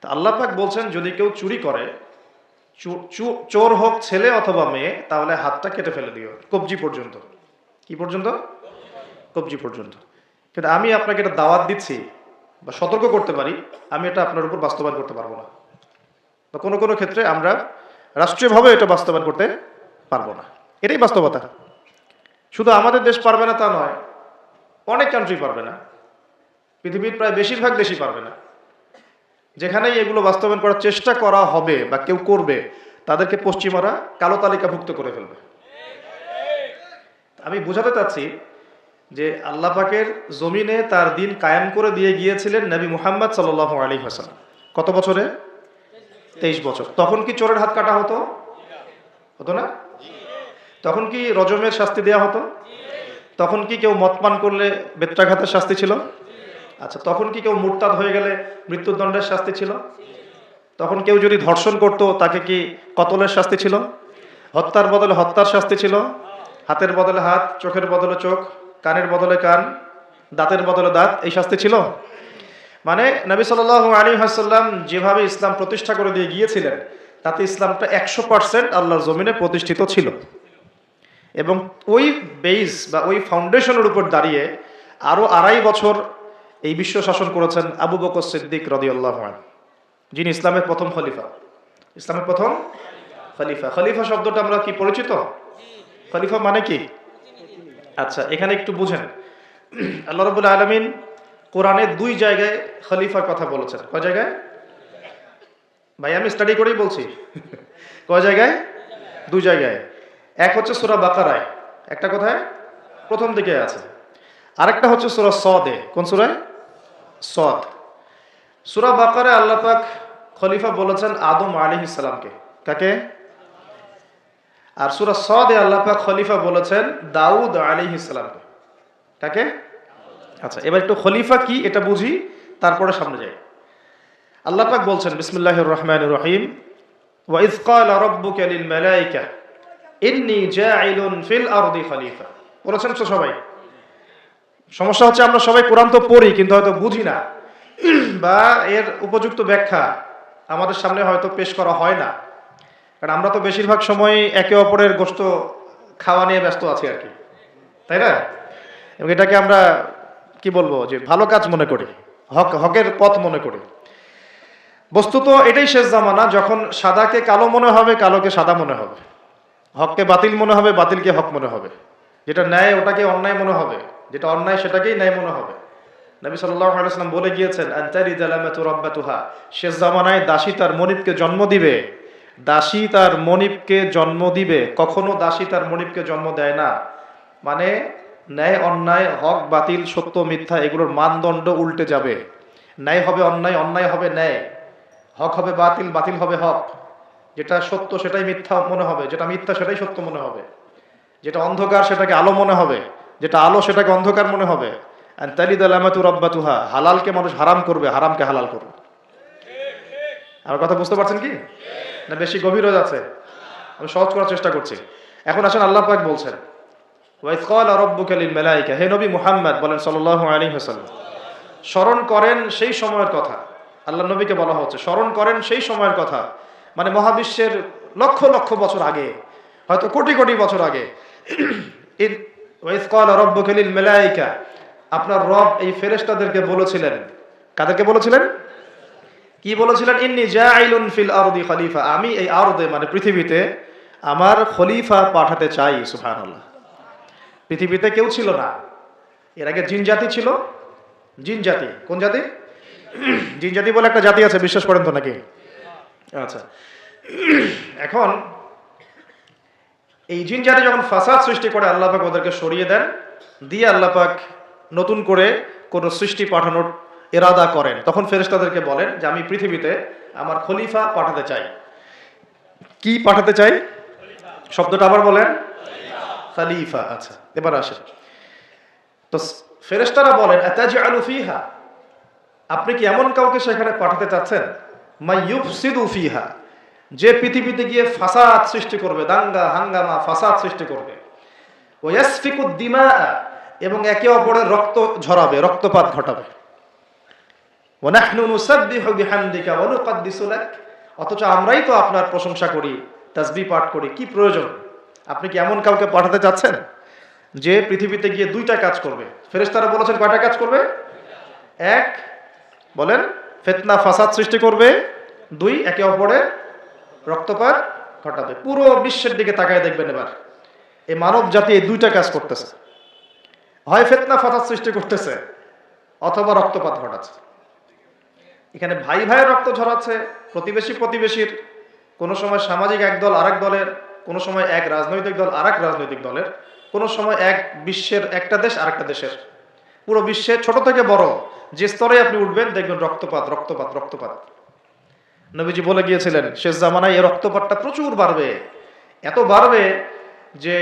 তা আল্লাহ পাক বলছেন যদি কেউ চুরি করে, চোর হোক ছেলে অথবা মেয়ে, তাহলে হাতটা কেটে ফেলে দিও, কবজি পর্যন্ত। কি পর্যন্ত? কবজি পর্যন্ত। কিন্তু আমি আপনাকে এটা দাওয়াত দিচ্ছি বা সতর্ক করতে পারি, আমি এটা আপনার উপর বাস্তবায়ন করতে পারবো না, বা কোনো কোনো ক্ষেত্রে আমরা রাষ্ট্রীয়ভাবে এটা বাস্তবায়ন করতে পারবো না। এটাই বাস্তবতা। শুধু আমাদের দেশ পারবে না তা নয়, অনেক কান্ট্রি পারবে না, পৃথিবীর প্রায় বেশিরভাগ দেশই পারবে না। যেখানেই এগুলো বাস্তবায়ন করার চেষ্টা করা হবে বা কেউ করবে, তাদেরকে পশ্চিমারা কালো তালিকাভুক্ত করে ফেলবে। আমি বোঝাতে চাচ্ছি যে আল্লাহ পাকের জমিনে তার দিন কায়েম করে দিয়ে গিয়েছিলেন নবী মুহাম্মদ সাল্লাল্লাহু আলাইহি ওয়াসাল্লাম। কত বছরে? 23 বছর। তখন কি চোরের হাত কাটা হতো? হতো না? তখন কি রজমের শাস্তি দেয়া হতো? তখন কি কেউ মদ পান করলে বেত্রাঘাতের শাস্তি ছিল? আচ্ছা, তখন কি কেউ মুরতাদ হয়ে গেলে মৃত্যুদণ্ডের শাস্তি ছিল? তখন কেউ যদি ধর্ষণ করত তাকে কি কতলের শাস্তি ছিল? হত্যার বদলে হত্যার শাস্তি ছিল? হাতের বদলে হাত, চোখের বদলে চোখ, কানের বদলে কান, দাঁতের বদলে দাঁত, এই শাস্তি ছিল? মানে নবী সাল্লাল্লাহু আলাইহি ওয়াসাল্লাম যেভাবে ইসলাম প্রতিষ্ঠা করে দিয়ে গিয়েছিলেন, তাতে ইসলামটা 100% আল্লাহর জমিনে প্রতিষ্ঠিত ছিল। এবং ওই বেস বা ওই ফাউন্ডেশনের উপর দাঁড়িয়ে আরো 2.5 বছর এই বিশ্ব শাসন করেছেন আবু বকর সিদ্দিক রাদিয়াল্লাহু আনহু, যিনি ইসলামের প্রথম খলিফা। ইসলামের প্রথম খলিফা। খলিফা শব্দটা আমরা কি পরিচিত? খলিফা মানে কি? আচ্ছা, এখানে একটু বুঝেন। আল্লাহ রাব্বুল আলামিন কোরআনে 2 জায়গায় খলিফার কথা বলেছেন। কয় জায়গায়? ভাই আমি স্টাডি করেই বলছি। কয় জায়গায়? 2 জায়গায়। এক হচ্ছে সূরা বাকারায়, একটা কোথায়? প্রথম দিকে আছে। আরেকটা হচ্ছে সূরা সদে। কোন সূরায়? সদ। সূরা বাকারায় আল্লাহ পাক খলিফা বলেছেন আদম আলাইহিস সালামকে। কাকে? আর সূরা সদে আল্লাহ পাক খলিফা বলেছেন দাউদ আলাইহিস সালামকে। কাকে? আচ্ছা, এবার একটু খলিফা কি এটা বুঝি, তারপরে সামনে যাই। আল্লাহ পাক বলছেন বিসমিল্লাহির রহমানির রহিম, ওয়া ইয ক্বালা রাব্বুকা লিল মালায়েকা ইন্নী জাইলুন ফিল আরদি খলিফা। বলেছেন তো সবাই? সমস্যা হচ্ছে আমরা সবাই কোরআন তো পড়ি কিন্তু হয়তো বুঝি না, বা এর উপযুক্ত ব্যাখ্যা আমাদের সামনে হয়তো পেশ করা হয় না, কারণ আমরা তো বেশিরভাগ সময় একে অপরের গোশত খাওয়া নিয়ে ব্যস্ত আছি আর কি, তাই না? এবং এটাকে আমরা কি বলবো যে ভালো কাজ মনে করি, হকের পথ মনে করি। বস্তুত এটাই শেষ জামানা, যখন সাদাকে কালো মনে হবে, কালোকে সাদা মনে হবে, হককে বাতিল মনে হবে, বাতিলকে হক মনে হবে, যেটা ন্যায় ওটাকে অন্যায় মনে হবে, যেটা অন্যায় সেটাকেই ন্যায় মনে হবে। নবী সাল্লাল্লাহু আলাইহি ওয়াসাল্লাম বলে গিয়েছেন আনতারি জালামাতু রাব্বাতুহা, শেষ জামানায় দাসী তার মনিবকে জন্ম দিবে। দাসী তার মনিবকে জন্ম দিবে, কখনো দাসী তার মনিবকে জন্ম দেয় না। মানে ন্যায় অন্যায়, হক বাতিল, সত্য মিথ্যা, এগুলোর মানদণ্ড উল্টে যাবে। ন্যায় হবে অন্যায়, অন্যায় হবে ন্যায়, হক হবে বাতিল, বাতিল হবে হক। যেটা সত্য সেটাই মিথ্যা মনে হবে, যেটা মিথ্যা সেটাই সত্য মনে হবে, যেটা অন্ধকার সেটাকে আলো মনে হবে, যেটা আলো সেটাকে অন্ধকার মনে হবে। হালালকে মানুষ হারাম করবে, হারামকে হালাল করবে। আমার কথা বুঝতে পারছেন কি না বেশি গভীর হয়ে যাচ্ছে? আমি সহজ করার চেষ্টা করছি। এখন আসেন আল্লাহ পাক বলছেন ওয়াইজ ক্বালা রাব্বুকা লিল মালায়েকা, হে নবী মুহাম্মদ বলেন সাল্লাল্লাহু আলাইহি ওয়াসাল্লাম, স্মরণ করেন সেই সময়ের কথা। আল্লাহ নবীকে বলা হচ্ছে স্মরণ করেন সেই সময়ের কথা, মানে মহাবিশ্বের লক্ষ লক্ষ বছর আগে, হয়তো কোটি কোটি বছর আগে। ওয়াইজ ক্বালা রাব্বুকা লিল মালায়েকা, আপনার রব এই ফেরেশতাদেরকে বলেছিলেন। কাদেরকে বলেছিলেন? কি বলেছিলেন? ইন্নী জাইলুন ফিল আরদি খলিফা, আমি এই আরদে মানে পৃথিবীতে আমার খলিফা পাঠাতে চাই। সুবহানাল্লাহ। পৃথিবীতে কেউ ছিল না এর আগে, জিন জাতি ছিল। জিন জাতি কোন জাতি? জিন জাতি বলে একটা জাতি আছে, বিশ্বাস করেন তো নাকি? আচ্ছা, এখন এই জিন জাতি যখন ফাসাদ সৃষ্টি করে আল্লাহ পাক ওদেরকে সরিয়ে দেন, দিয়ে আল্লাহ পাক নতুন করে কোন সৃষ্টি পাঠানোর ইরাদা করেন, তখন ফেরেশতাদেরকে বলেন যে আমি পৃথিবীতে আমার খলিফা পাঠাতে চাই। কি পাঠাতে চাই? শব্দটা আবার বলেন। খলিফা। আচ্ছা, এবার আসে তো ফেরেশতারা বলেন আতাজআলু ফিহা, আপনি কি এমন কাউকে সেখানে পাঠাতে চাচ্ছেন মাইয়ুফসিদু ফিহা, যে পৃথিবীতে গিয়ে ফাসাদ সৃষ্টি করবে, দাঙ্গা হাঙ্গামা ফাসাদ সৃষ্টি করবে, ওয়া ইয়াসফিকুদ দিমা, এবং একে অপরের রক্ত ঝরাবে, রক্তপাত ঘটাবে। ওয়া নাহনু নুসাব্বিহু বিহামদিকা ওয়া নুকদ্দিসু লাক, অথচ আমরাই তো আপনার প্রশংসা করি, তাসবিহ পাঠ করি। কি প্রয়োজন? আপনি কি এমন কাউকে পাঠাতে চাচ্ছেন যে পৃথিবীতে গিয়ে দুইটা কাজ করবে? ফেরেশতারা বলেছেন কয়টা কাজ করবে? এক, বলেন, ফিতনা ফাসাদ সৃষ্টি করবে। দুই, একে অপরের রক্তপাত ঘটাবে। পুরো বিশ্বের দিকে তাকায় দেখবেন এবার, এই মানব জাতি এই দুইটা কাজ করতেছে, হয় ফিতনা ফাসাদ সৃষ্টি করতেছে অথবা রক্তপাত ঘটাচ্ছে। এখানে ভাই ভাইয়ের রক্ত ঝরাচ্ছে, প্রতিবেশী প্রতিবেশীর, কোনো সময় সামাজিক এক দল আরেক দলের, কোনো সময় এক রাজনৈতিক দল আরেক রাজনৈতিক দলের, কোনো সময় এক বিশ্বের একটা দেশ আরেকটা দেশের। পুরো বিশ্বে ছোট থেকে বড় যে স্তরে আপনি উঠবেন দেখবেন রক্তপাত রক্তপাত রক্তপাত। নবীজি বলে গিয়েছিলেন শেষ জামানায় এই রক্তপাতটা প্রচুর বাড়বে, এত বাড়বে যে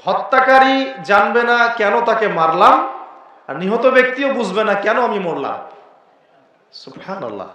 হত্যাকারী জানবে না কেন তাকে মারলাম, আর নিহত ব্যক্তিও বুঝবে না কেন আমি মরলাম। সুবহানাল্লাহ।